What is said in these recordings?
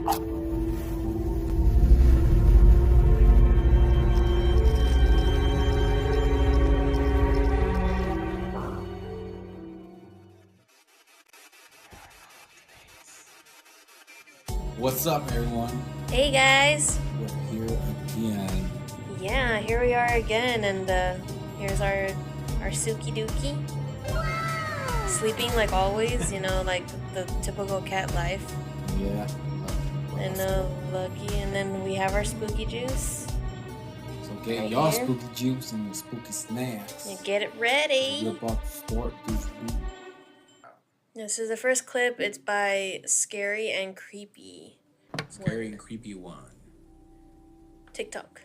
What's up, everyone? Hey guys! We're here again. Yeah, here we are again, and here's our Suki Dookie. Sleeping like always, you know, like the typical cat life. Yeah. And Lucky, and then we have our spooky juice. So get right y'all here. spooky juice and your spooky snacks. And get it ready! We're about to start this week. This is the first clip. It's by Scary and Creepy. Scary and creepy one. TikTok.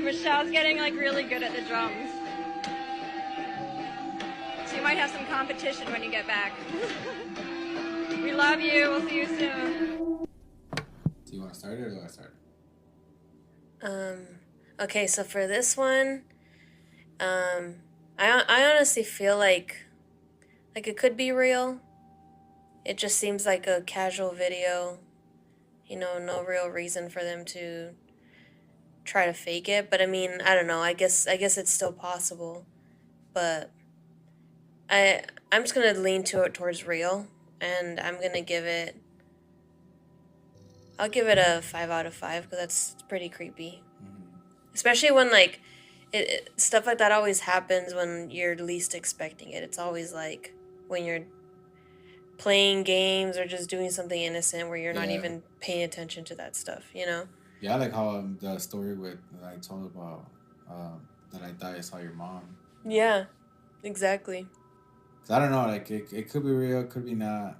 Michelle's getting like really good at the drums. So you might have some competition when you get back. We love you. We'll see you soon. Do you want to start it or do I start it? Okay, so for this one, I honestly feel like it could be real. It just seems like a casual video. You know, no real reason for them to try to fake it. But I mean, I don't know. I guess it's still possible. But I'm just gonna lean towards real, and I'll give it a 5 out of 5 because that's pretty creepy. Especially when like stuff like that always happens when you're least expecting it. It's always like when you're playing games or just doing something innocent where you're not even paying attention to that stuff, you know? Yeah, I like how the story that I told about that I thought I saw your mom. Yeah, exactly. 'Cause I don't know, like it could be real, it could be not,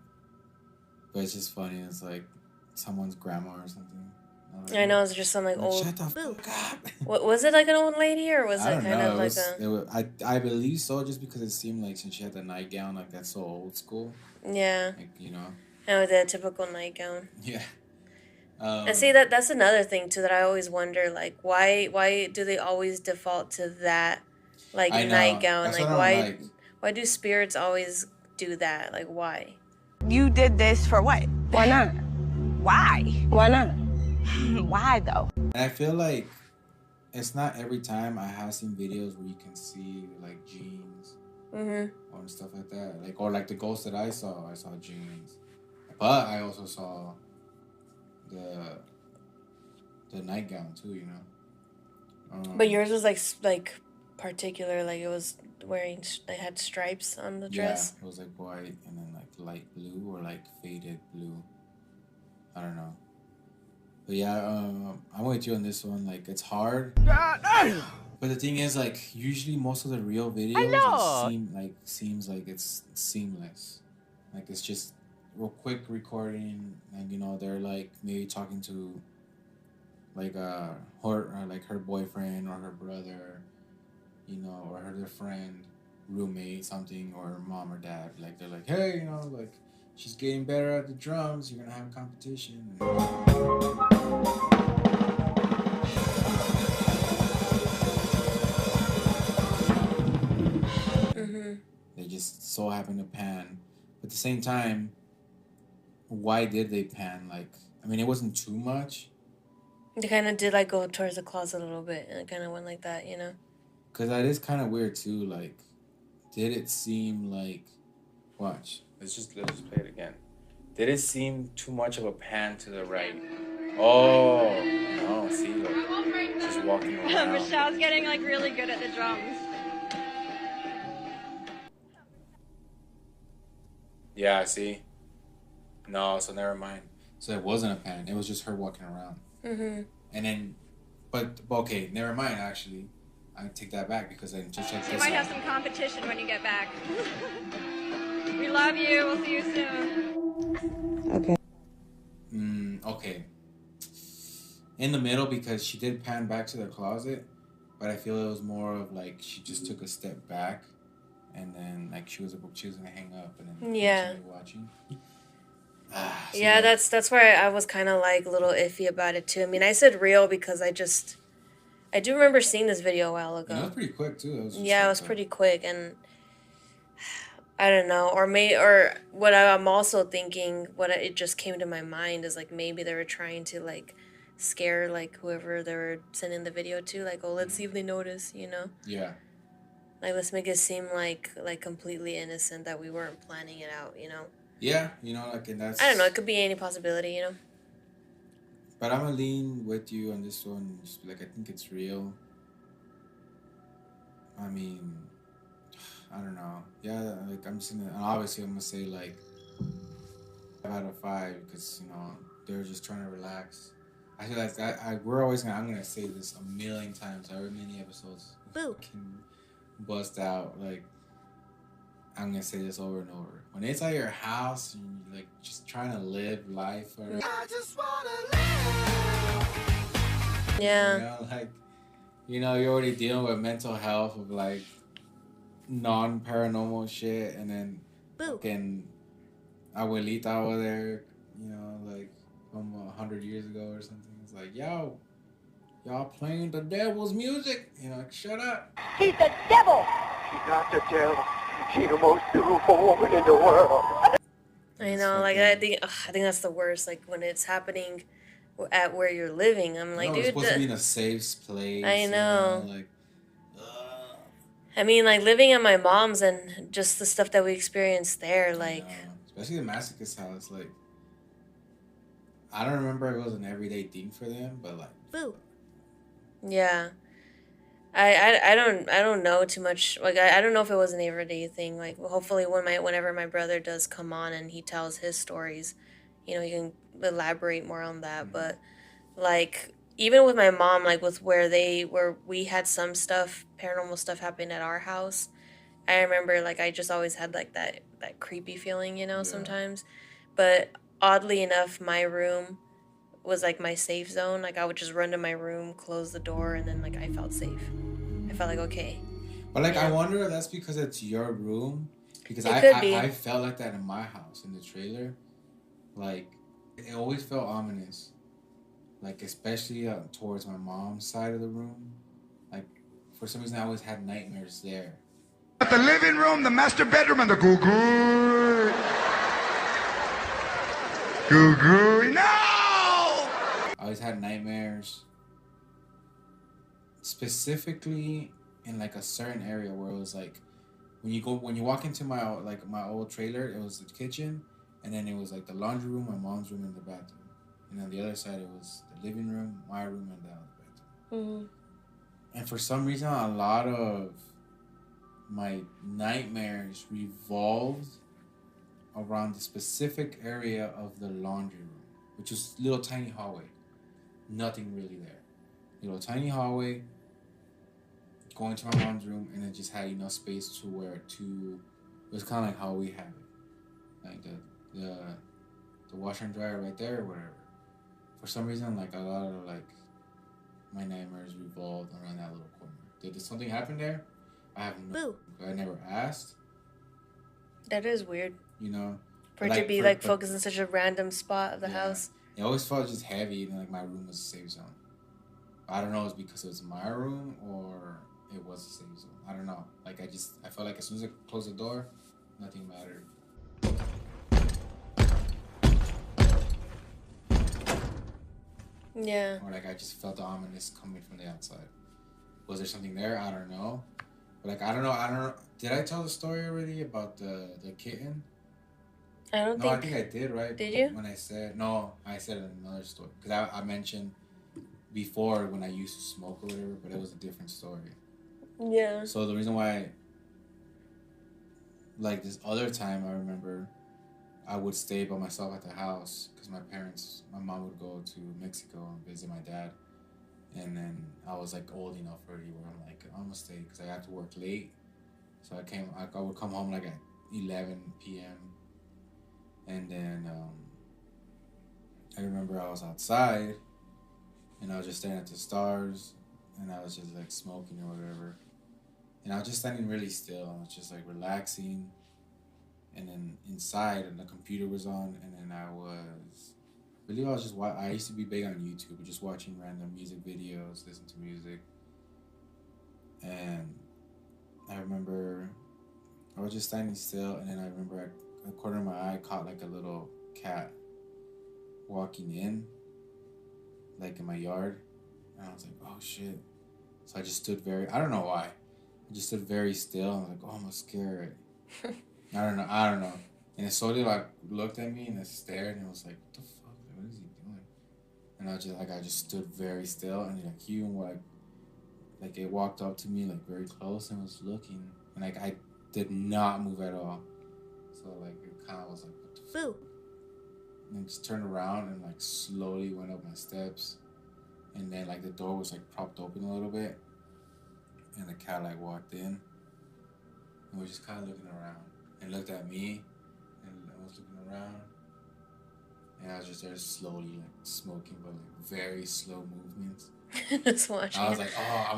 but it's just funny. It's like someone's grandma or something. I know, it's just some like old. Shut the fuck up. What was it, like an old lady, or was it kind of like I believe so, just because it seemed like since she had the nightgown, like that's so old school. Yeah. Like, you know. Oh, the typical nightgown. Yeah. And see that's another thing too that I always wonder, like why do they always default to that, like nightgown? Like why do spirits always do that? Like why? You did this for what? Why not? Why? Why not? Why though? And I feel like it's not every time I have seen videos where you can see like jeans or stuff like that. Like, or like the ghost that I saw jeans. But I also saw the nightgown too, you know. But yours was like particular, like it was wearing, they had stripes on the dress. Yeah, it was like white and then like light blue or like faded blue. I don't know. But yeah, I'm with you on this one. Like, it's hard. But the thing is, like, usually most of the real videos seems like it's seamless. Like, it's just real quick recording, and you know they're like maybe talking to like her boyfriend or her brother, you know, or their friend, roommate, something, or mom or dad. Like they're like, hey, you know, like she's getting better at the drums. You're gonna have a competition. They just so happen to pan. But at the same time, why did they pan? Like, I mean, it wasn't too much. They kind of did like go towards the closet a little bit, and it kind of went like that, you know? Because that is kind of weird too. Like, did it seem like... Watch. Let's just play it again. Did it seem too much of a pan to the right? Oh, no, see, look. She's walking around. Michelle's getting like really good at the drums. Yeah, see? No, so never mind. So it wasn't a pan. It was just her walking around. And then, but okay, never mind, actually. I take that back because then just check this out. You might have some competition when you get back. We love you. We'll see you soon. Okay. Okay. In the middle, because she did pan back to the closet, but I feel it was more of like she just took a step back, and then like she was gonna hang up and then continue watching. Yeah, that's where I was kind of like a little iffy about it too. I mean, I said real because I do remember seeing this video a while ago. And it was pretty quick too. It was pretty quick, and I don't know, or what I'm also thinking, it just came to my mind is like maybe they were trying to like scare like whoever they were sending the video to, like, oh, let's see if they notice, you know? Yeah. Like, let's make it seem like completely innocent, that we weren't planning it out, you know? Yeah, you know, like, and that's. I don't know. It could be any possibility, you know? But I'm gonna lean with you on this one. Just be like, I think it's real. I mean, I don't know. Yeah, like I'm just gonna, and obviously I'm gonna say like 5 out of 5 because you know they're just trying to relax. I feel like that. We're always gonna. I'm gonna say this a million times. However many episodes Boo. can bust out. Like I'm gonna say this over and over. When it's at your house and you're like just trying to live life. Or, I just wanna live. Yeah. You know, like you're already dealing with mental health of like non-paranormal shit, and then fucking abuelita over there, like from 100 years ago or something. It's like, yo, y'all playing the devil's music. Like, shut up. She's the devil. She's not the devil. She's the most beautiful woman in the world. I know, like I think that's the worst. Like when it's happening at where you're living, I'm like, dude, it's supposed to be in a safe place. I know. Like, I mean, like living at my mom's and just the stuff that we experienced there, like, especially the masochist house. Like, I don't remember if it was an everyday thing for them, but like, boo. Yeah. I don't know too much. Like I don't know if it was an everyday thing. Like hopefully whenever my brother does come on and he tells his stories, he can elaborate more on that. Mm-hmm. But like even with my mom, like with where we had some stuff, paranormal stuff happen at our house. I remember like I just always had like that creepy feeling, sometimes. But oddly enough, my room was like my safe zone. Like I would just run to my room, close the door, and then like I felt safe. I felt like okay. But like I wonder if that's because it's your room. Because I felt like that in my house in the trailer. Like it always felt ominous. Like especially towards my mom's side of the room. Like for some reason I always had nightmares there. The living room, the master bedroom, and the goo-goo. Goo-goo. No! I always had nightmares. Specifically in like a certain area where it was like when you walk into my old trailer, it was the kitchen, and then it was like the laundry room, my mom's room, and the bathroom. And on the other side it was the living room, my room, and the other bathroom. Mm-hmm. And for some reason a lot of my nightmares revolved around the specific area of the laundry room, which is little tiny hallway. Nothing really there. Little tiny hallway, going to my mom's room, and it just had enough space to where it was kind of like how we have it. Like the washer and dryer right there or whatever. For some reason, like a lot of like my nightmares revolved around that little corner. Did something happen there? I have no. I never asked. That is weird. For it to be like focused in such a random spot of the house. It always felt just heavy, and like my room was a safe zone. I don't know if it's because it was my room or it was a safe zone. I don't know. Like I felt like as soon as I closed the door, nothing mattered. Yeah. Or like I just felt the ominous coming from the outside. Was there something there? I don't know. But like I don't know. Did I tell the story already about the kitten? I think I did, right? Did you? When I said another story because I mentioned before when I used to smoke or whatever, but it was a different story. Yeah. So the reason why, like this other time, I remember I would stay by myself at the house because my mom would go to Mexico and visit my dad, and then I was like old enough already where I'm like I'm gonna stay because I had to work late, so I would come home like at 11 p.m. And then I remember I was outside and I was just staring at the stars and I was just like smoking or whatever. And I was just standing really still. I was just like relaxing. And then inside and the computer was on and then I used to be big on YouTube, just watching random music videos, listen to music. And I remember I was just standing still, and then I remember a corner of my eye caught like a little cat walking in, like in my yard, and I was like, oh shit. So I just stood I don't know why. I just stood very still. I'm like, oh, I'm scared. I don't know. And it slowly like looked at me and it stared, and I was like, what the fuck? What is he doing? And I just stood very still, and like he like it walked up to me like very close and was looking, and like I did not move at all. So like it kind of was like, what the fuck? And then just turned around and like slowly went up my steps, and then like the door was like propped open a little bit, and the cat like walked in, and was just kind of looking around and looked at me, and I was looking around, and I was just there slowly like smoking, but like very slow movements. Just watching. I was like, oh, I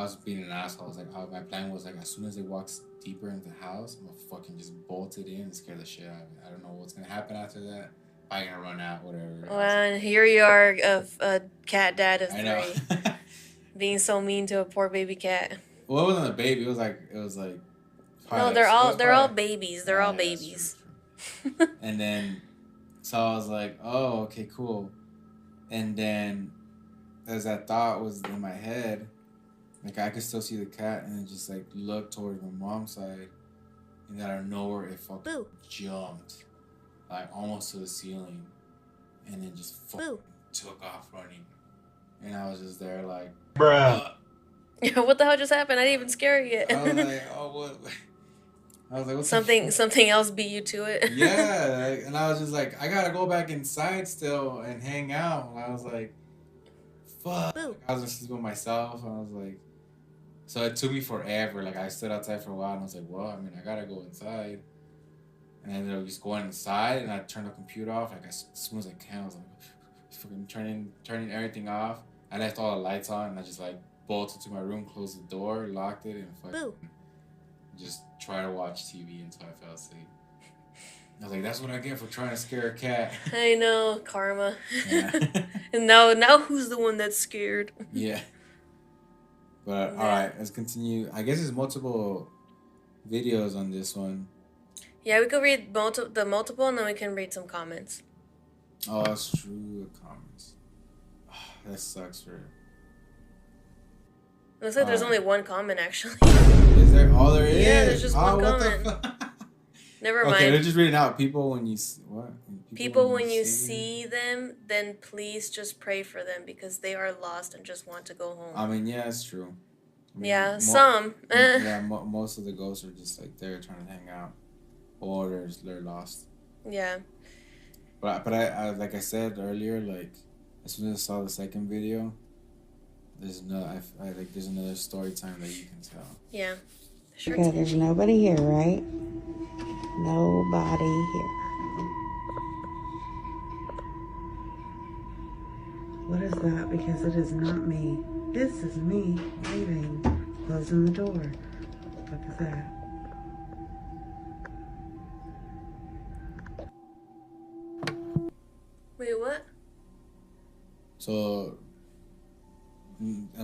was being an asshole. I was like, oh, my plan was like, as soon as it walks deeper into the house, I'm gonna fucking just bolt it in and scare the shit out of it. I don't know what's gonna happen after that. I'm gonna run out, whatever. Well, and here you are, a cat dad of 3, I know. being so mean to a poor baby cat. Well, it wasn't a baby. It was like. No, they're all babies. They're all babies. True. And then, so I was like, oh, okay, cool. And then, as that thought was in my head, like I could still see the cat, and then just like look towards my mom's side, and out of nowhere it fucking jumped, like almost to the ceiling, and then just fucking took off running, and I was just there like, bruh. What the hell just happened? I didn't even scare you yet. I was like, oh what? I was like, what? Something else beat you to it. Yeah, and I was just like, I gotta go back inside still and hang out. And I was like, fuck. I was just with myself, and I was like, so it took me forever. Like I stood outside for a while, and I was like, well, I mean, I gotta go inside. And I ended up just going inside, and I turned the computer off like as soon as I can. I was like, fucking turning everything off. I left all the lights on, and I just like bolted to my room, closed the door, locked it, and fucking just try to watch TV until I fell asleep. I was like, that's what I get for trying to scare a cat. I know, karma. Yeah. And now who's the one that's scared? Yeah. But all right, let's continue. I guess there's multiple videos on this one. Yeah, we could read the multiple, and then we can read some comments. Oh, that's true. The comments. Oh, that sucks for. Looks like there's only one comment, actually. Is there? Oh, there is. Yeah, there's just one comment. Never mind. Okay, let's just read it out. People, when you what? People, when you see them, then please just pray for them because they are lost and just want to go home. I mean, yeah, it's true. I mean, yeah, some. Yeah, most of the ghosts are just like they're trying to hang out, or they're lost. Yeah. But I like I said earlier, like as soon as I saw the second video, there's another story time that you can tell. Yeah. Sure. Okay, there's nobody here, right? Nobody here. What is that? Because it is not me. This is me leaving, closing the door. What is that? Wait, what? So,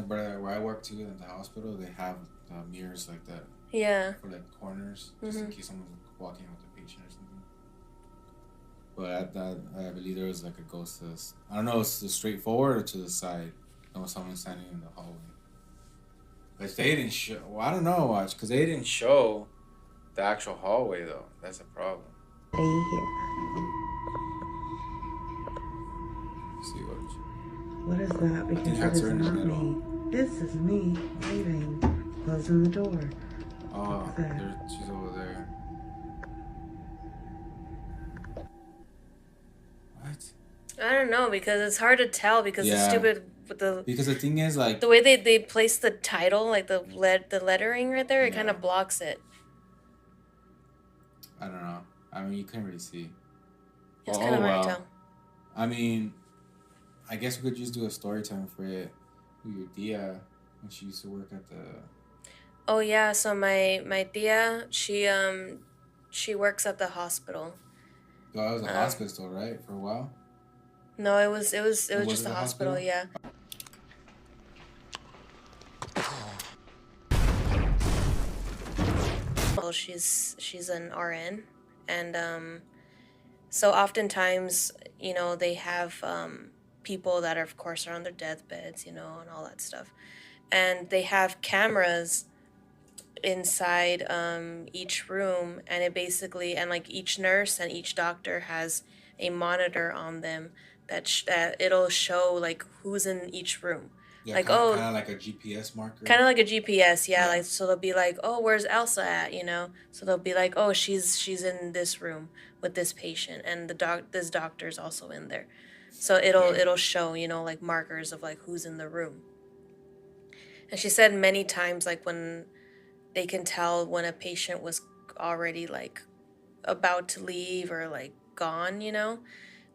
where I work too, at the hospital, they have mirrors like that. Yeah. For like corners, just in case someone's walking with a patient or something. But I believe there was like a ghost to this. I don't know, it's the straight forward or to the side. There was someone standing in the hallway. But they didn't show. Well, I don't know, watch, because they didn't show the actual hallway though. That's a problem. Stay here. See what? What is that? Because it is not me. This is me leaving, closing the door. Oh, she's over there. What? I don't know because it's hard to tell because it's stupid with the. Because the thing is like the way they place the title, like the lettering right there, it kind of blocks it. I don't know. I mean, you couldn't really see. It's kind of hard to tell. I mean, I guess we could just do a story time for it. With your Dia, when she used to work at the. Oh yeah, so my tia, she works at the hospital. Oh, it was a hospice though, right? For a while. No, it was just a hospital, yeah. she's an RN, and so oftentimes, they have people that are, of course, are on their deathbeds, and all that stuff, and they have cameras inside each room, and it basically, and like each nurse and each doctor has a monitor on them that it'll show like who's in each room. Yeah, Like, kind oh, of like a GPS marker. kind of like a GPS, yeah. Yeah. Like, so they'll be like, oh, where's Elsa at? So they'll be like, oh, she's in this room with this patient, and this doctor's also in there. So it'll show, like markers of like who's in the room. And she said many times, like, when they can tell when a patient was already like about to leave or like gone,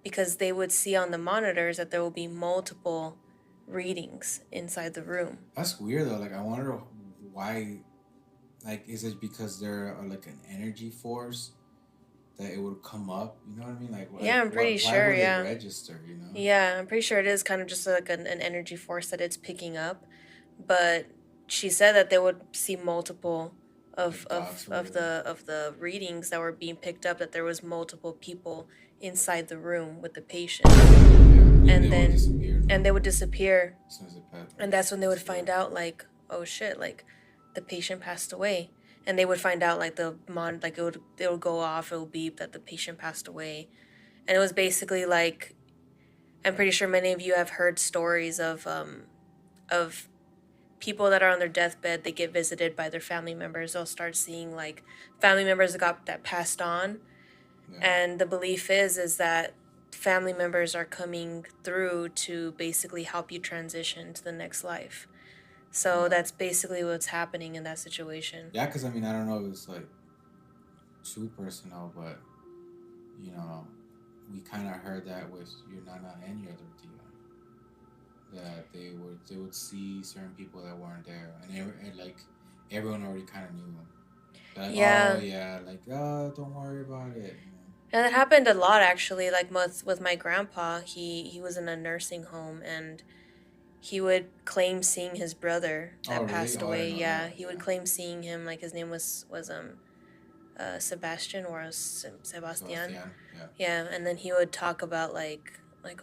because they would see on the monitors that there will be multiple readings inside the room. That's weird though. Like, I wonder why. Like, is it because they're like an energy force that it would come up? You know what I mean? Like, Yeah, I'm pretty sure. Why would Yeah, they register? Yeah, I'm pretty sure it is kind of just like an energy force that it's picking up. But she said that they would see multiple of the readings that were being picked up, that there was multiple people inside the room with the patient. And they would disappear, and that's when they would find out, like, oh shit, like the patient passed away, and they would find out like it would go off, it would beep that the patient passed away. And it was basically like, I'm pretty sure many of you have heard stories of people that are on their deathbed. They get visited by their family members. They'll start seeing like family members that passed on. Yeah. And the belief is that family members are coming through to basically help you transition to the next life. So that's basically what's happening in that situation. Yeah, because I mean, I don't know if it's like too personal, but we kind of heard that with your Nana and your other tia, that they would see certain people that weren't there, and like everyone already kind of knew them. Like, yeah. Oh yeah, like, oh, don't worry about it. And it happened a lot, actually. Like with my grandpa, he was in a nursing home, and he would claim seeing his brother that passed away. Yeah, he would claim seeing him. Like, his name was Sebastian or Sebastian. Yeah, and then he would talk about like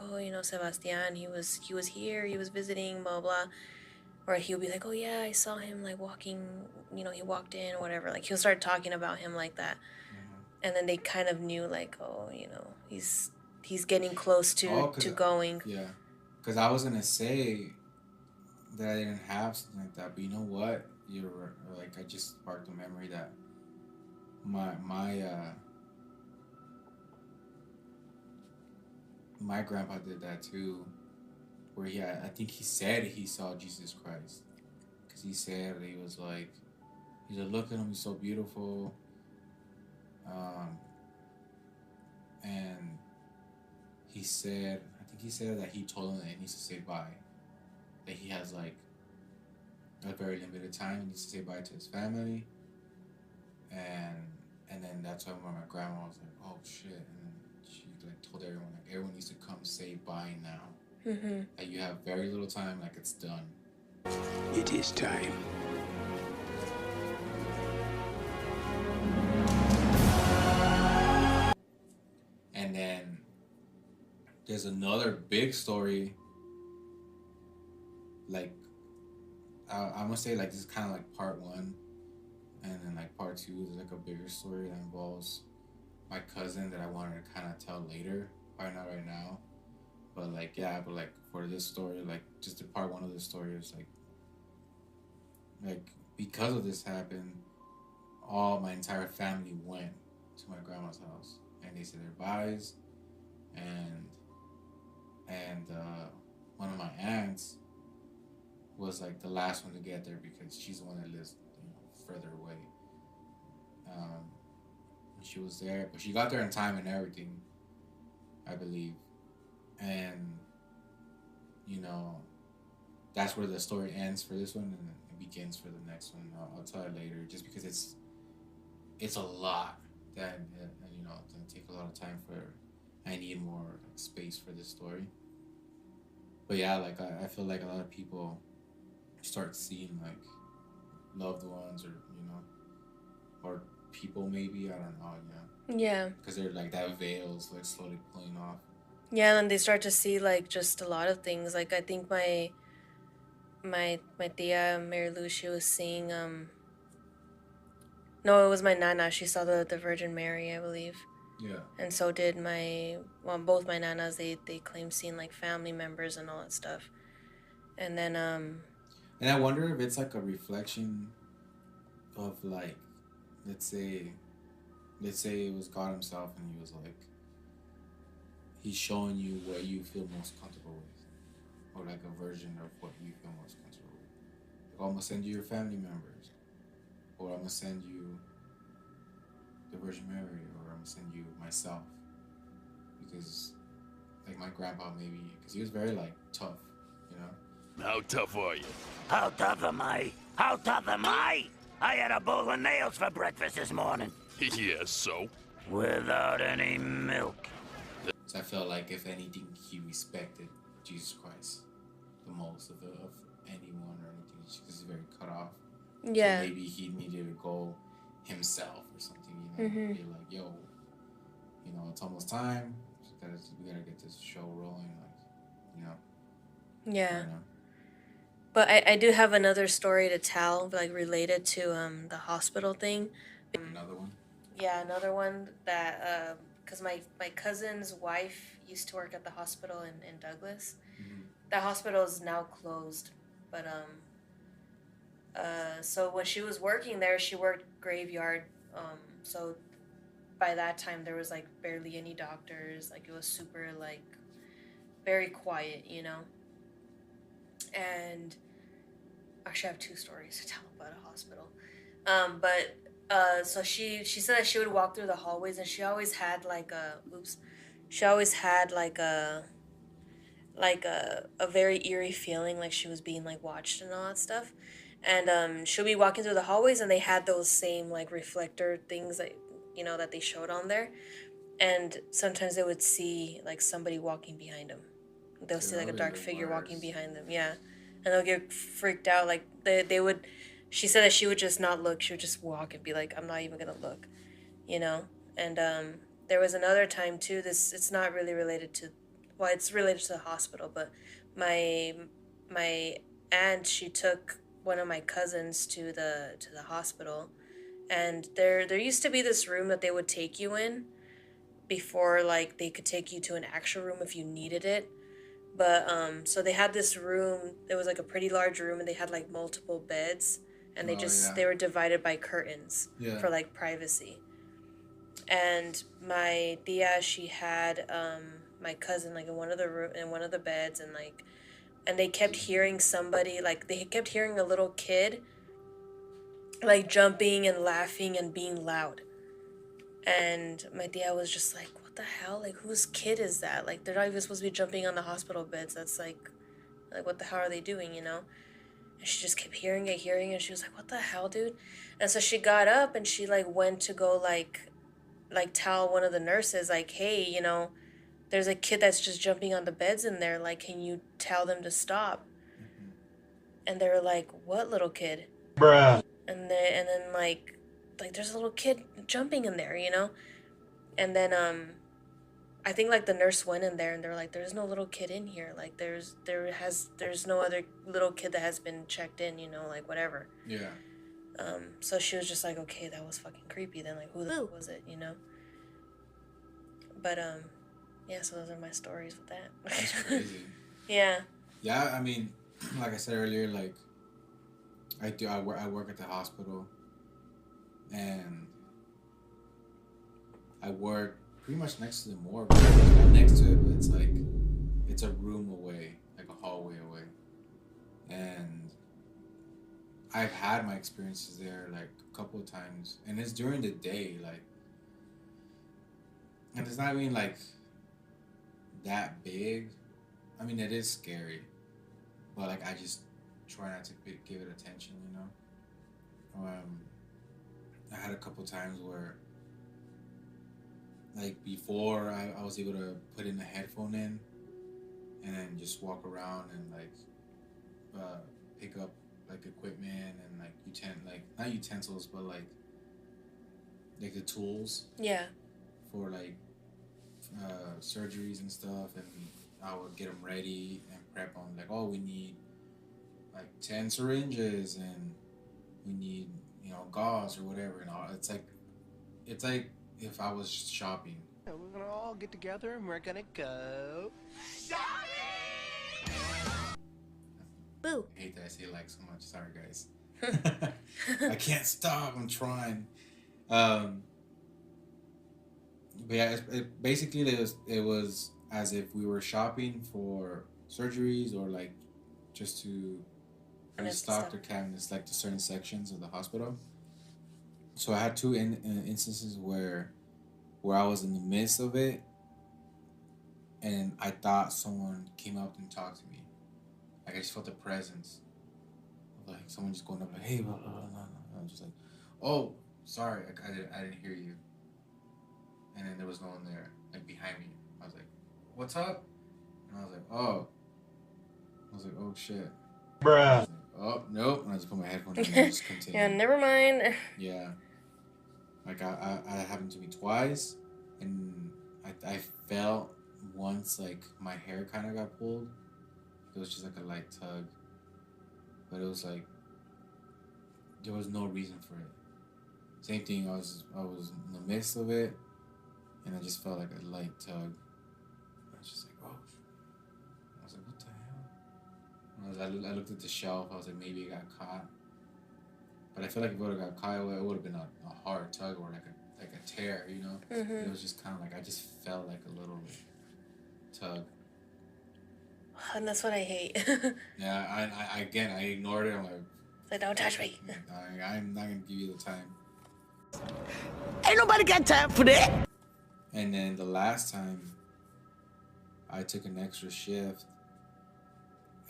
oh, Sebastian, he was here, he was visiting, blah blah. Or he would be like, oh yeah, I saw him like walking, he walked in or whatever. Like, he'll start talking about him like that. And then they kind of knew, like, oh, he's getting close to going. Yeah, because I was gonna say that I didn't have something like that, but you know what? You're like, I just sparked a memory that my grandpa did that too, where I think he said he saw Jesus Christ, because he said he was like, look at him, he's so beautiful. And he said, I think he said that he told him that he needs to say bye. That he has like a very limited time. He needs to say bye to his family. And then that's when my grandma was like, oh shit. And then she like told everyone, like, everyone needs to come say bye now. Mm-hmm. Like, you have very little time, like, it's done. It is time. And then there's another big story. Like, I'm gonna say, like, this is kind of like part one, and then like part two is like a bigger story that involves my cousin that I wanted to kind of tell later. Probably not right now, but like, yeah, but like for this story, like just the part one of the story is like because of this happened, my entire family went to my grandma's house. And they said their byes, and one of my aunts was like the last one to get there because she's the one that lives further away. She was there, but she got there in time and everything, I believe. And that's where the story ends for this one, and it begins for the next one. I'll tell it later, just because it's a lot. That it's gonna take a lot of time I need more like, space for this story. But yeah, like I feel like a lot of people start seeing like loved ones or people, maybe. I don't know, Yeah. because they're like that veil's like slowly pulling off. Yeah, and then they start to see like just a lot of things. Like I think my tia Mary Lou, she was seeing no, it was my nana. She saw the Virgin Mary, I believe. Yeah. And so did both my nanas. They claim seeing like family members and all that stuff. And then And I wonder if it's like a reflection of like, let's say it was God himself, and he was like, he's showing you what you feel most comfortable with, or like a version of what you feel most comfortable with. Like, I'm gonna send you your family members, or I'm gonna send you the Virgin Mary, or I'm gonna send you myself, because like my grandpa, maybe because he was very like tough, you know. How tough are you? How tough am I? How tough am I? I had a bowl of nails for breakfast this morning. Yes, so? Without any milk. So I felt like if anything, he respected Jesus Christ the most of anyone or anything, because he's very cut off. yeah. So maybe he needed to go himself or something, you know, be like, yo, you know, it's almost time. We gotta get this show rolling, like, you know. Yeah. You know? But I do have another story to tell, like related to the hospital thing. Another one. Yeah, another one that because my cousin's wife used to work at the hospital in Douglas. Mm-hmm. That hospital is now closed, but so when she was working there, she worked graveyard. So by that time there was like barely any doctors. Like it was super like very quiet, you know. And actually, I have 2 stories to tell about a hospital. So she said that she would walk through the hallways, and she always had like a a very eerie feeling, like she was being like watched and all that stuff. And she'll be walking through the hallways, and they had those same like reflector things that that they showed on there. And sometimes they would see like somebody walking behind them. They'll see like a dark figure walking behind them. Yeah. And they'll get freaked out. Like they would, she said that she would just not look. She would just walk and be like, I'm not even going to look, you know? And there was another time too, it's not really related to, well, it's related to the hospital, but my aunt, she took one of my cousins to the hospital. And there used to be this room that they would take you in before like they could take you to an actual room if you needed it. But so they had this room. It was like a pretty large room, and they had like multiple beds, and they were divided by curtains for like privacy. And my tia, she had my cousin like in one of the beds, and they kept hearing somebody, like they kept hearing a little kid like jumping and laughing and being loud. And my tia was just like, what the hell? Like, whose kid is that? Like, they're not even supposed to be jumping on the hospital beds. That's like what the hell are they doing, you know? And she just kept hearing it. And she was like, what the hell, dude? And so she got up and she, like, went to go, like tell one of the nurses, like, hey, you know, there's a kid that's just jumping on the beds in there. Like, can you tell them to stop? Mm-hmm. And they were like, what little kid? Bruh. And then like there's a little kid jumping in there, you know? And then I think like the nurse went in there, and they're like, there's no little kid in here. Like there's no other little kid that has been checked in, you know, like whatever. Yeah. So she was just like, okay, that was fucking creepy. Then like, who the fuck was it, you know? But yeah, so those are my stories with that. That's crazy. Yeah. Yeah, I mean, like I said earlier, like I work at the hospital, and I work pretty much next to the morgue. Not next to it, but it's a room away, like a hallway away. And I've had my experiences there like a couple of times, and it's during the day, like, and it's not even like that big. I mean, it is scary, but like I just try not to give it attention, you know. I had a couple times where, like, before I was able to put in a headphone in, and then just walk around and like pick up like equipment and like not utensils, but like like the tools. Yeah. For like surgeries and stuff, and I would get them ready and prep them. Like, oh, we need like 10 syringes, and we need gauze or whatever. And all. It's like if I was shopping. We're gonna all get together and we're gonna go shopping. Boo. I hate that I say like so much. Sorry, guys. I can't stop. I'm trying. But yeah, basically it was as if we were shopping for surgeries or like just to restock their cabinets, like to certain sections of the hospital. So I had two instances where I was in the midst of it, and I thought someone came up and talked to me. Like I just felt the presence of like someone just going up like, hey, blah, blah, blah, blah. And I was just like, oh, sorry, I didn't hear you. And then there was no one there, like behind me. I was like, what's up? And I was like, oh. I was like, oh shit. Bruh. Like, oh, nope. And I just put my headphones on and just continued. Yeah, never mind. Yeah. Like I happened to me twice, and I felt once like my hair kind of got pulled. It was just like a light tug. But it was like, there was no reason for it. Same thing, I was in the midst of it, and I just felt like a light tug. I was just like, oh. I was like, what the hell? I looked at the shelf. I was like, maybe it got caught. But I feel like if it would have got caught, it would have been a hard tug or like a tear, you know? Mm-hmm. It was just kind of like, I just felt like a little tug. And that's what I hate. Yeah, I ignored it. I'm like, don't touch me. I'm not going to give you the time. Ain't nobody got time for that. And then the last time, I took an extra shift,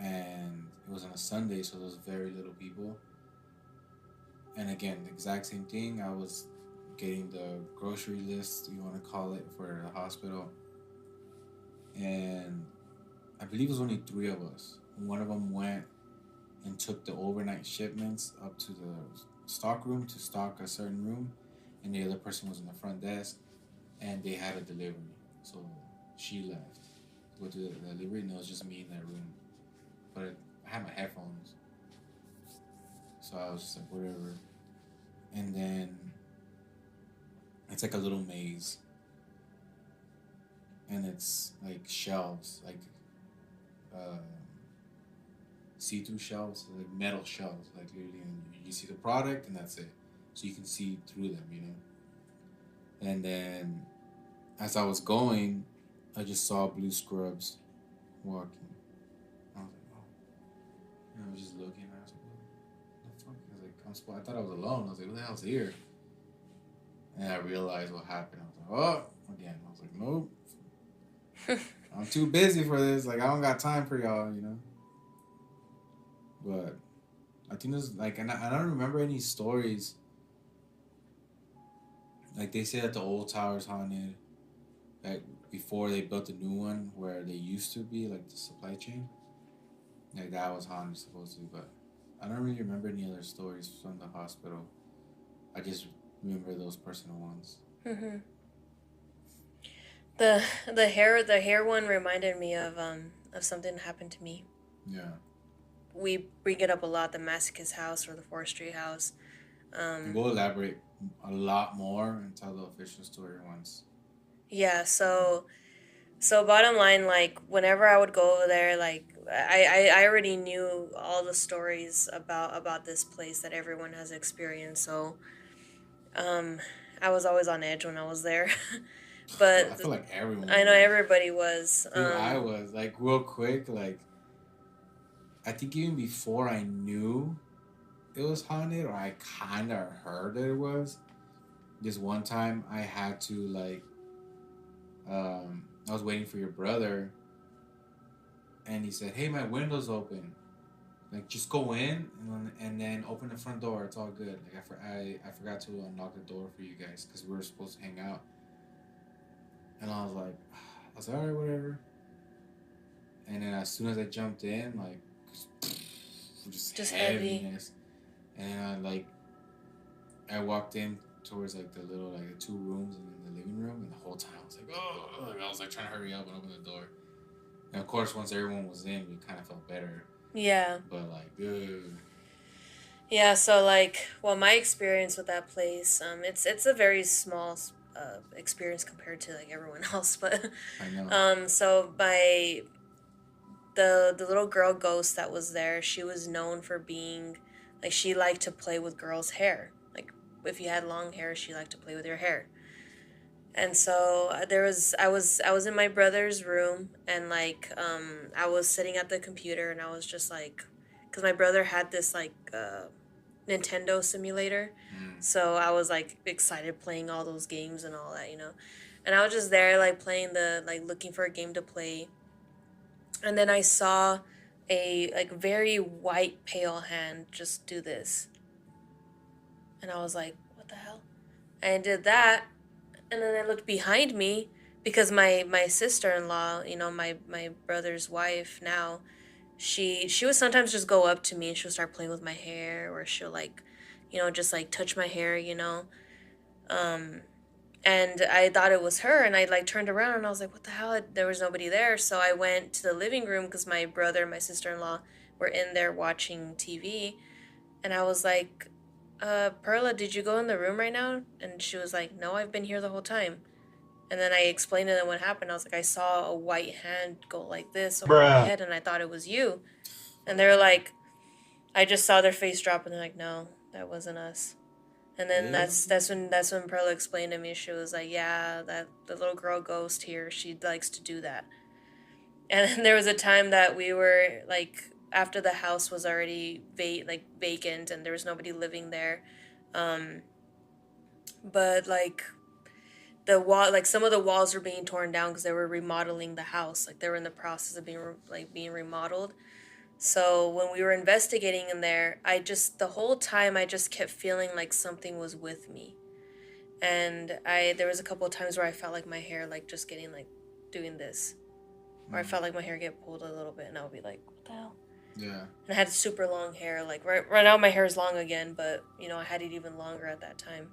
and it was on a Sunday, so there was very little people. And again, the exact same thing. I was getting the grocery list, you want to call it, for the hospital. And I believe it was only 3 of us. One of them went and took the overnight shipments up to the stock room to stock a certain room. And the other person was in the front desk, and they had a delivery. So she left to go to the delivery, and it was just me in that room. But I had my headphones. So I was just like, whatever. And then it's like a little maze. And it's like shelves, like see-through shelves, like metal shelves. Like literally, you see the product and that's it. So you can see through them, you know? And then as I was going, I just saw blue scrubs walking. I was like, oh. And I was just looking. I was like, what the fuck? I thought I was alone. I was like, who the hell's here? And I realized what happened. I was like, oh, again. I was like, nope. I'm too busy for this. Like, I don't got time for y'all, you know? But I think there's, like, and I don't remember any stories. Like, they say that the old tower's haunted. Like, before they built the new one where they used to be, like, the supply chain. Like, that was haunted, supposedly, but I don't really remember any other stories from the hospital. I just remember those personal ones. Mm-hmm. The hair one reminded me of something that happened to me. Yeah. We bring it up a lot, the Masochist house or the Forestry house. We'll elaborate a lot more and tell the official story once. Yeah, so bottom line, like, whenever I would go over there, like, I already knew all the stories about this place that everyone has experienced, so I was always on edge when I was there. But I feel like everyone. I know everybody was. Dude, I was, like, real quick, like, I think even before I knew it was haunted, or I kind of heard that it was, this one time I had to, like, I was waiting for your brother, and he said, hey, my window's open. Like, just go in, and then open the front door. It's all good. Like, I forgot to unlock the door for you guys, because we were supposed to hang out. And I was like, all right, whatever. And then as soon as I jumped in, like, just heaviness. And I walked in towards like the little like the 2 rooms and then the living room, and the whole time I was like, oh, I was like trying to hurry up and open the door. And of course, once everyone was in, we kind of felt better. Yeah. But like, dude. Yeah. So like, well, my experience with that place, it's a very small experience compared to like everyone else, but I know. so the little girl ghost that was there, she was known for being like she liked to play with girls' hair. Like if you had long hair, she liked to play with your hair. And so I was in my brother's room, and like I was sitting at the computer, and I was just like, because my brother had this like Nintendo simulator, so I was like excited playing all those games and all that, and I was just there like playing the like looking for a game to play, and then I saw a like very white pale hand just do this, and I was like, what the hell? And I did that, and then I looked behind me because my sister-in-law, my brother's wife now, she would sometimes just go up to me and she'll start playing with my hair, or she'll like, just like touch my hair, um and I thought it was her, and I like turned around and I was like, what the hell? There was nobody there. So I went to the living room because my brother and my sister-in-law were in there watching TV, and I was like, Perla, did you go in the room right now? And she was like, no, I've been here the whole time. And then I explained to them what happened. I was like, I saw a white hand go like this over my head, and I thought it was you. And they were like, I just saw their face drop, and they're like, no, that wasn't us. And then that's when Perla explained to me. She was like, yeah, that the little girl ghost here, she likes to do that. And then there was a time that we were like, after the house was already vacant and there was nobody living there, but like the wall, like some of the walls were being torn down because they were remodeling the house. Like they were in the process of being remodeled. So when we were investigating in there, the whole time I just kept feeling like something was with me. And there was a couple of times where I felt like my hair like just getting like doing this. Or I felt like my hair get pulled a little bit, and I would be like, what the hell? Yeah. And I had super long hair. Like right now my hair is long again, but I had it even longer at that time.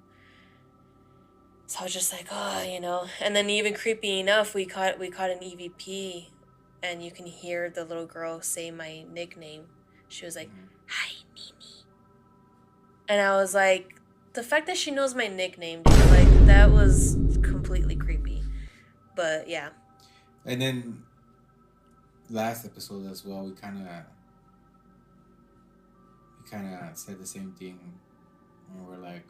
So I was just like, and then even creepy enough, we caught an EVP, and you can hear the little girl say my nickname. She was like, hi, Mimi. And I was like, the fact that she knows my nickname, dude, like, that was completely creepy. But, yeah. And then, last episode as well, we kind of said the same thing. And we're like,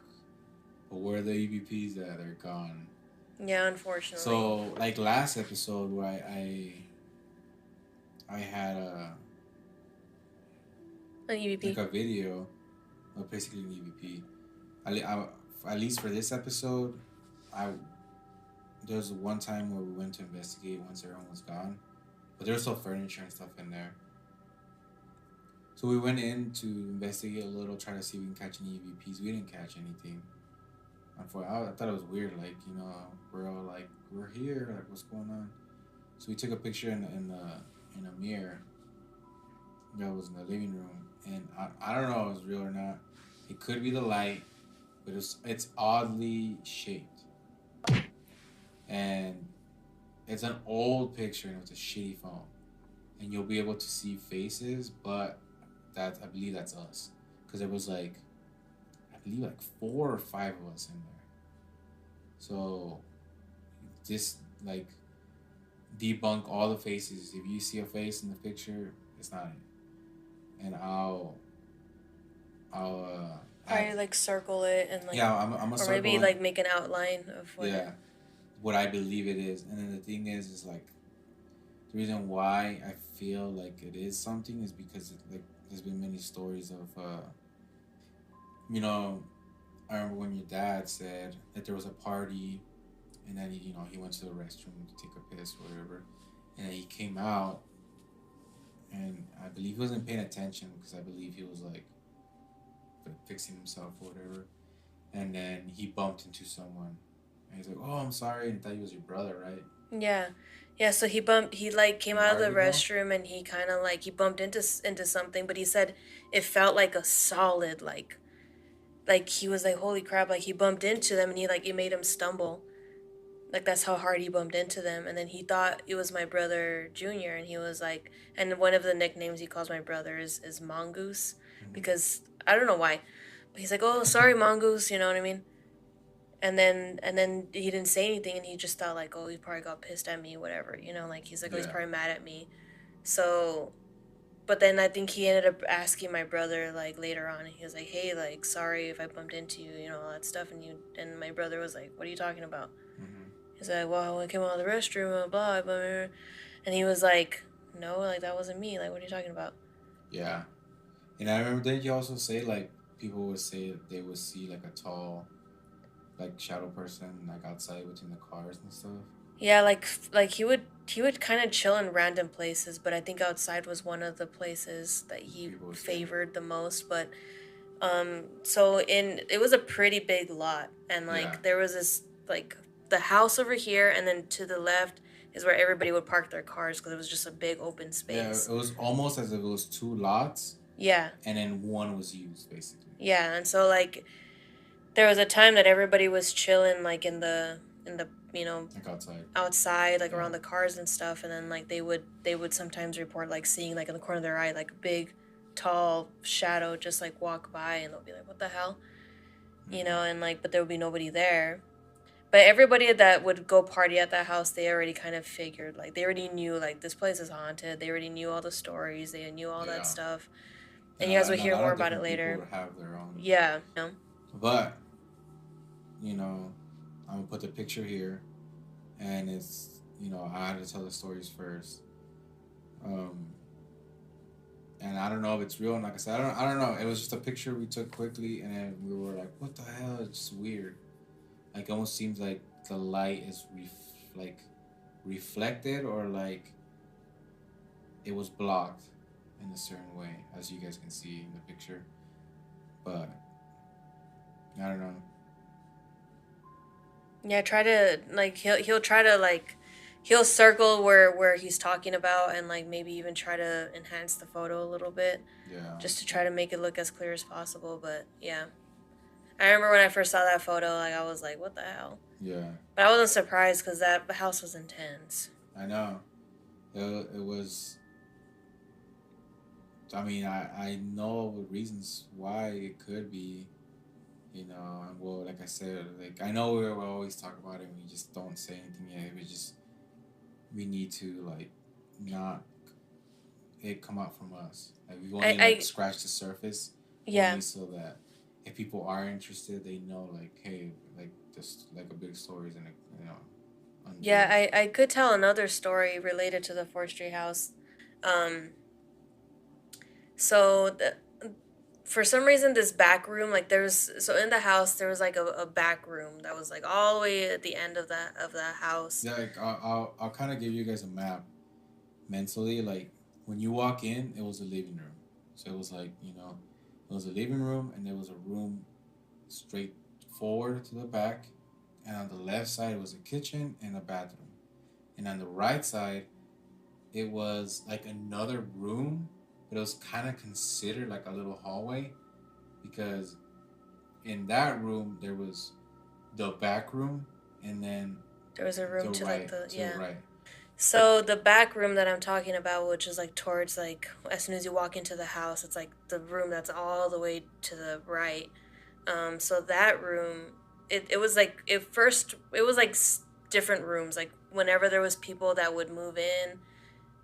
but where are the EVPs at? They're gone. Yeah, unfortunately. So, like last episode where I had an EVP. like a video, or basically an EVP. At least for this episode, there was one time where we went to investigate once everyone was gone, but there was still furniture and stuff in there. So we went in to investigate a little, try to see if we can catch any EVPs. We didn't catch anything. I thought it was weird, like, we're all like, we're here, like, what's going on? So we took a picture in a mirror that was in the living room, and I don't know if it was real or not. It could be the light, but it's oddly shaped, and it's an old picture, and it's a shitty phone, and you'll be able to see faces, but I believe that's us, because it was like, I believe like 4 or 5 of us in there. So just like debunk all the faces. If you see a face in the picture, it's not it. And I'll probably like circle it and like, yeah, I'm a or maybe like make an outline of what I believe it is. And then the thing is like the reason why I feel like it is something is because there's been many stories of I remember when your dad said that there was a party, and then he went to the restroom to take a piss or whatever, and then he came out, and I believe he wasn't paying attention because I believe he was like fixing himself or whatever, and then he bumped into someone, and he's like, "Oh, I'm sorry," and I thought he was your brother, right? Yeah. So he like came out of the restroom, and he kind of like he bumped into something, but he said it felt like a solid like like he was like, holy crap, like he bumped into them and he like it made him stumble. Like that's how hard he bumped into them, and then he thought it was my brother Junior, and he was like, and one of the nicknames he calls my brother is Mongoose, because I don't know why, but he's like, oh sorry Mongoose, you know what I mean? And then he didn't say anything, and he just thought like, oh he probably got pissed at me, whatever, you know, like he's like, oh he's probably mad at me, so. But then I think he ended up asking my brother like later on, and he was like, hey, like sorry if I bumped into you, you know, all that stuff, and my brother was like, what are you talking about? He's like, well, I came out of the restroom, blah, blah, blah. And he was like, no, like, that wasn't me. Like, what are you talking about? Yeah. And I remember, didn't you also say, like, people would say that they would see, like, a tall, like, shadow person, like, outside between the cars and stuff? Yeah, like he would kind of chill in random places, but I think outside was one of the places that he favored the most. But so it was a pretty big lot, and like there was this like the house over here, and then to the left is where everybody would park their cars because it was just a big open space. Yeah, it was almost as if it was 2 lots. Yeah. And then one was used, basically. Yeah, and so like there was a time that everybody was chilling like in the you know, like outside like around the cars and stuff, and then like they would sometimes report like seeing like in the corner of their eye like a big tall shadow just like walk by, and they'll be like, what the hell, you know, and like but there would be nobody there. But everybody that would go party at that house, they already kind of figured, like they already knew like this place is haunted. They already knew all the stories, they knew all that stuff, and you guys would hear more about it later. Would have their own. Yeah. But you know, I'm gonna put the picture here, and it's, you know, I had to tell the stories first. And I don't know if it's real. And like I said, I don't know. It was just a picture we took quickly, and then we were like, "What the hell?" It's just weird. Like, it almost seems like the light is reflected, or like it was blocked in a certain way, as you guys can see in the picture. But I don't know. Yeah, try to like he'll try to like he'll circle where he's talking about, and like maybe even try to enhance the photo a little bit. Yeah. Just to try to make it look as clear as possible, but yeah. I remember when I first saw that photo, like I was like, what the hell? Yeah. But I wasn't surprised because that house was intense. I know. It was. I mean, I know reasons why it could be, you know. Well, like I said, like I know we always talk about it, and we just don't say anything yet. We need to like not it come out from us. Like we want to like scratch the surface. Yeah. Only so that if people are interested, they know like, hey, like this like a big story is in a, you know. Yeah, I could tell another story related to the 4th Street house. So for some reason this back room, like so in the house there was like a back room that was like all the way at the end of the house. Yeah, like I'll kind of give you guys a map mentally. Like when you walk in, it was a living room. So it was like, you know, it was a living room, and there was a room straight forward to the back, and on the left side was a kitchen and a bathroom, and on the right side it was like another room, but it was kind of considered like a little hallway, because in that room there was the back room, and then there was a room to right, like the to yeah. the right. So the back room that I'm talking about, which is like towards like as soon as you walk into the house, it's like the room that's all the way to the right. So that room, it was like it was like different rooms. Like whenever there was people that would move in,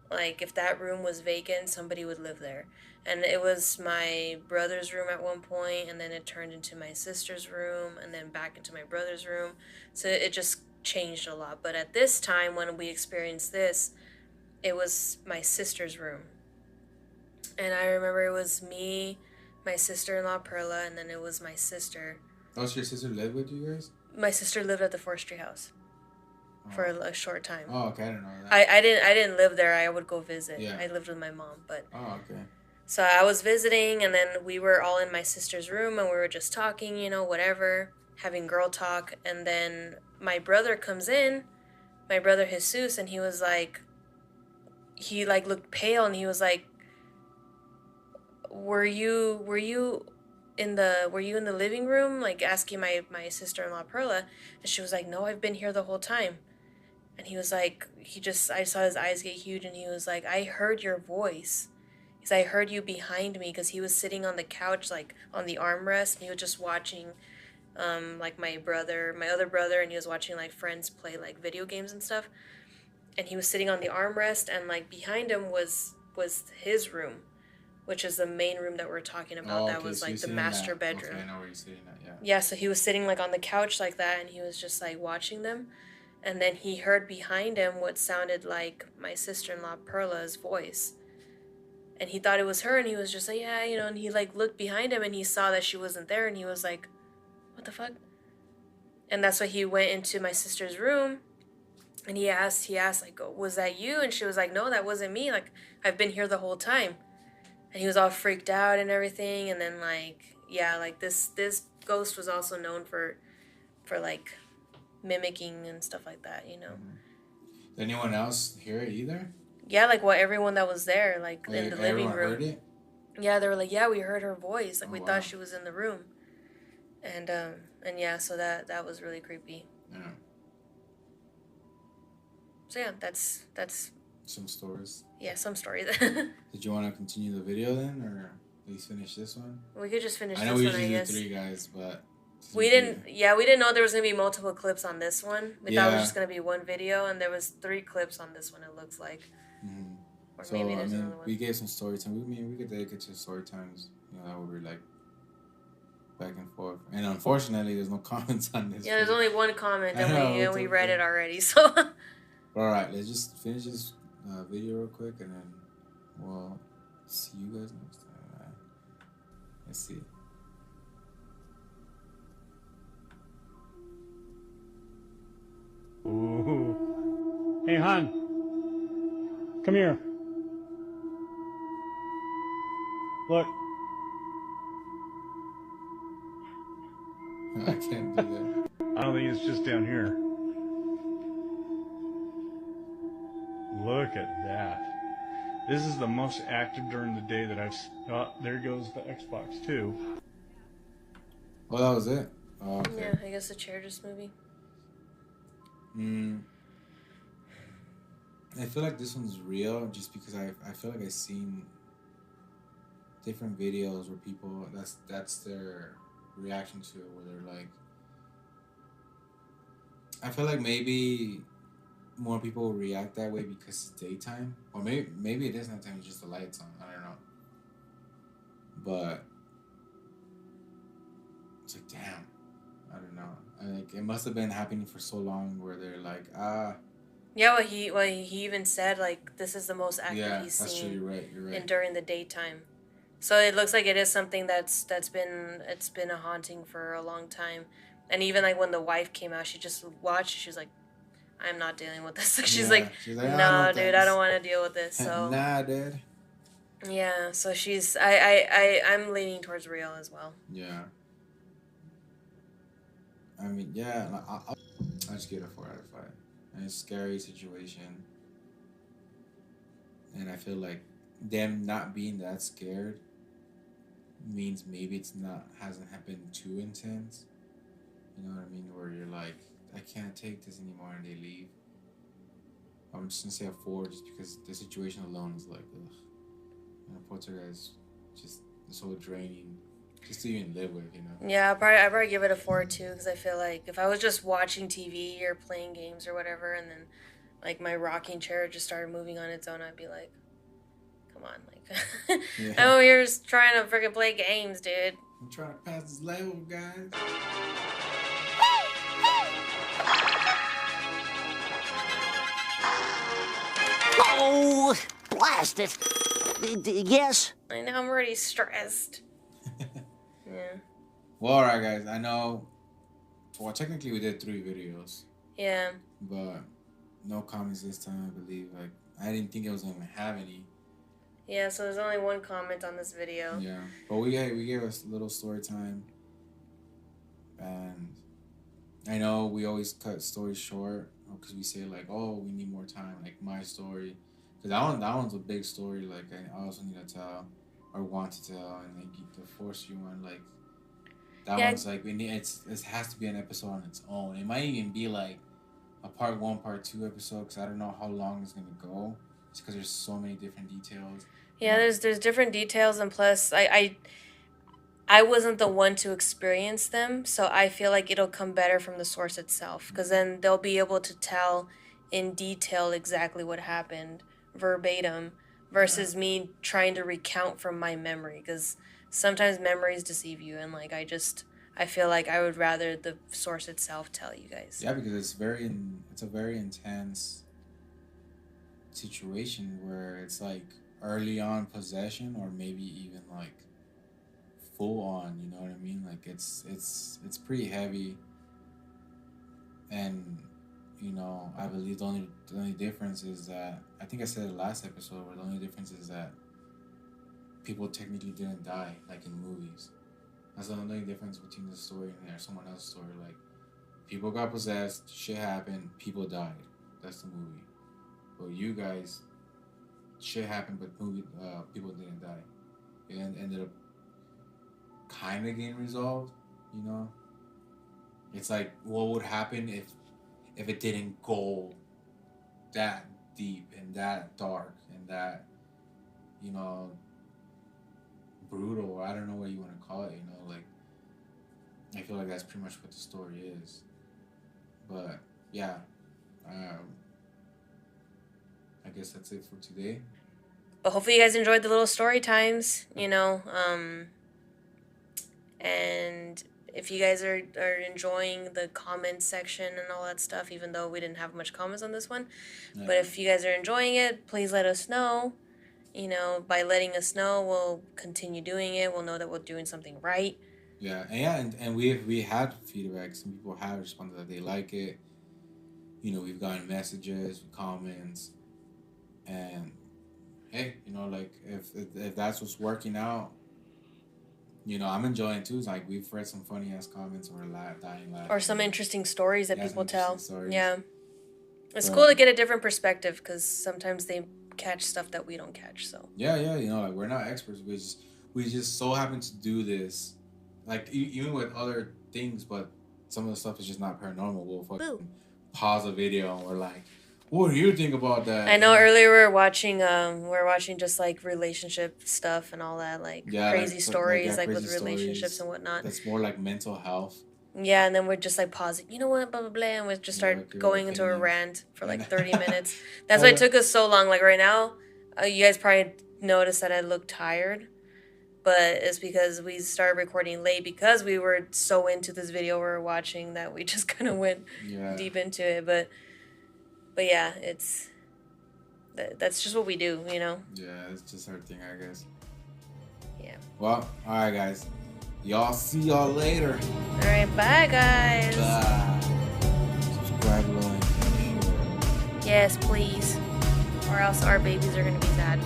like if that room was vacant, somebody would live there. And it was my brother's room at one point, and then it turned into my sister's room, and then back into my brother's room. So it just changed a lot. But at this time when we experienced this, it was my sister's room. And I remember it was me, my sister-in-law Perla, and then it was my sister. Oh, so your sister lived with you guys? My sister lived at the 4th Street house for a short time. Oh, okay, I didn't know that. I didn't live there. I would go visit. Yeah. I lived with my mom, but oh, okay. So I was visiting, and then we were all in my sister's room, and we were just talking, you know, whatever, having girl talk, and then my brother comes in, my brother Jesus, and he was like, he like looked pale, and he was like, were you were you in the living room, like asking my sister-in-law Perla, and she was like, no, I've been here the whole time. And he was like, I saw his eyes get huge, and he was like, I heard your voice. He's I heard you behind me, because he was sitting on the couch, like on the armrest, and he was just watching, like my other brother, and he was watching like friends play like video games and stuff. And he was sitting on the armrest, and like behind him was his room, which is the main room that we're talking about. Oh, That okay, was so like you're the sitting master at, bedroom. okay, I know where you're sitting at, yeah. Yeah, so he was sitting like on the couch like that, and he was just like watching them. And then he heard behind him what sounded like my sister-in-law Perla's voice. And he thought it was her, and he was just like, yeah, you know, and he like looked behind him, and he saw that she wasn't there, and he was like, what the fuck? And that's why he went into my sister's room, and he asked like, oh, was that you? And she was like, no, that wasn't me, like, I've been here the whole time. And he was all freaked out and everything. And then like, yeah, like this ghost was also known for like mimicking and stuff like that, you know. Did anyone else hear it either? Yeah, like everyone that was there, like in the living Everyone room. heard it? Yeah, they were like, yeah, we heard her voice, like we wow. thought she was in the room. And yeah, so that was really creepy. Yeah. So yeah, that's some stories. Yeah, some stories. Did you want to continue the video then, or at least finish this one? We could just finish I know this we one, I usually do guess. 3 guys, but we didn't know there was gonna be multiple clips on this one. We thought it was Yeah. just gonna be one video, and there was 3 clips on this one, it looks like. Mhm. Or So maybe I there's mean, another one. we gave some story time. We could dedicate to story times. You know, that would be like back and forth. And unfortunately, there's no comments on this. Yeah, there's only one comment, I know, and it's we read okay. it already. So. All right, let's just finish this video real quick, and then we'll see you guys next time. All right. Let's see. Ooh. Hey, hon. Come here. Look. I can't do that. I don't think it's just down here. Look at that. This is the most active during the day that I've... Oh, there goes the Xbox too. Well, that was it. Oh, okay. Yeah, I guess the chair just moving. I feel like this one's real just because I feel like I've seen different videos where people that's their reaction to it, where they're like, I feel like maybe more people will react that way because it's daytime, or maybe it is nighttime, it's just the lights on. I don't know, but it's like, damn, I don't know. Like, it must have been happening for so long where they're like, Yeah, well, he even said, like, this is the most active he's that's seen. true. You're right. And during the daytime, so it looks like it is something that's been a haunting for a long time. And even like when the wife came out, she just watched. She was like, "I'm not dealing with this." She's like, "No, dude, I don't want to deal with this." So nah, dude. Yeah, so I'm leaning towards real as well. Yeah. I mean, yeah, I'll just give it a 4 out of 5. And it's a scary situation. And I feel like them not being that scared means maybe hasn't been too intense. You know what I mean? Where you're like, I can't take this anymore, and they leave. I'm just gonna say a 4 just because the situation alone is like, ugh. And a poltergeist just so draining just to even live with, you know? Yeah, I'd probably give it a 4 too, because I feel like if I was just watching TV or playing games or whatever, and then like my rocking chair just started moving on its own, I'd be like, come on, like, Yeah. oh, you're just trying to freaking play games, dude. I'm trying to pass this level, guys. Oh, blast it. Yes? I know, I'm already stressed. Yeah. Well, alright, guys. I know. Well, technically, we did 3 videos. Yeah. But no comments this time, I believe. Like, I didn't think it was gonna have any. Yeah, so there's only 1 comment on this video. Yeah, but we gave us a little story time, and I know we always cut stories short because we say like, oh, we need more time, like my story, because that one's a big story. Like, I also need to tell or want to tell, and like to force you on like That Yeah. one's like it has to be an episode on its own. It might even be like a part 1, part 2 episode because I don't know how long it's gonna go. Just because there's so many different details. Yeah, there's different details, and plus I wasn't the one to experience them, so I feel like it'll come better from the source itself, because then they'll be able to tell in detail exactly what happened, verbatim, versus me trying to recount from my memory, because sometimes memories deceive you, and like I feel like I would rather the source itself tell you guys. Yeah, because it's a very intense situation where it's like early on possession or maybe even like full on, you know what I mean? Like it's pretty heavy, and you know, I believe the only difference is that I think I said it last episode where the only difference is that people technically didn't die like in movies. That's the only difference between the story and someone else's story. Like people got possessed, shit happened, people died. That's the movie. But you guys, shit happened, but people didn't die. It ended up kind of getting resolved, you know. It's like what would happen if it didn't go that deep and that dark and that, you know, brutal. I don't know what you want to call it, you know. Like I feel like that's pretty much what the story is. But yeah, I guess that's it for today. But hopefully you guys enjoyed the little story times, you know. And if you guys are enjoying the comment section and all that stuff, even though we didn't have much comments on this one, Yeah. but if you guys are enjoying it, please let us know. You know, by letting us know, we'll continue doing it. We'll know that we're doing something right. Yeah, and we had feedback. Some people have responded that they like it. You know, we've gotten messages, comments, and hey, you know, like if that's what's working out, you know, I'm enjoying too. It's like we've read some funny ass comments or dying laughing. Or some interesting stories that people tell. Stories. Yeah, it's But cool to get a different perspective because sometimes they catch stuff that we don't catch. So yeah, you know, like we're not experts. We just so happen to do this, like even with other things, but some of the stuff is just not paranormal. We'll fucking pause a video and we're like, what do you think about that? I know earlier we were watching just like relationship stuff and all that, like crazy stories, like with relationships and whatnot. That's more like mental health. Yeah, and then we're just like pausing, you know what, blah blah blah, and we just start going into a rant for like 30 minutes. That's why it took us so long. Like right now, you guys probably noticed that I look tired, but it's because we started recording late because we were so into this video we were watching that we just kind of went deep into it. But yeah, that's just what we do, you know? Yeah, it's just our thing, I guess. Yeah. Well, all right, guys. Y'all see y'all later. All right, bye, guys. Bye. Subscribe, like, and share. Yes, please. Or else our babies are going to be sad.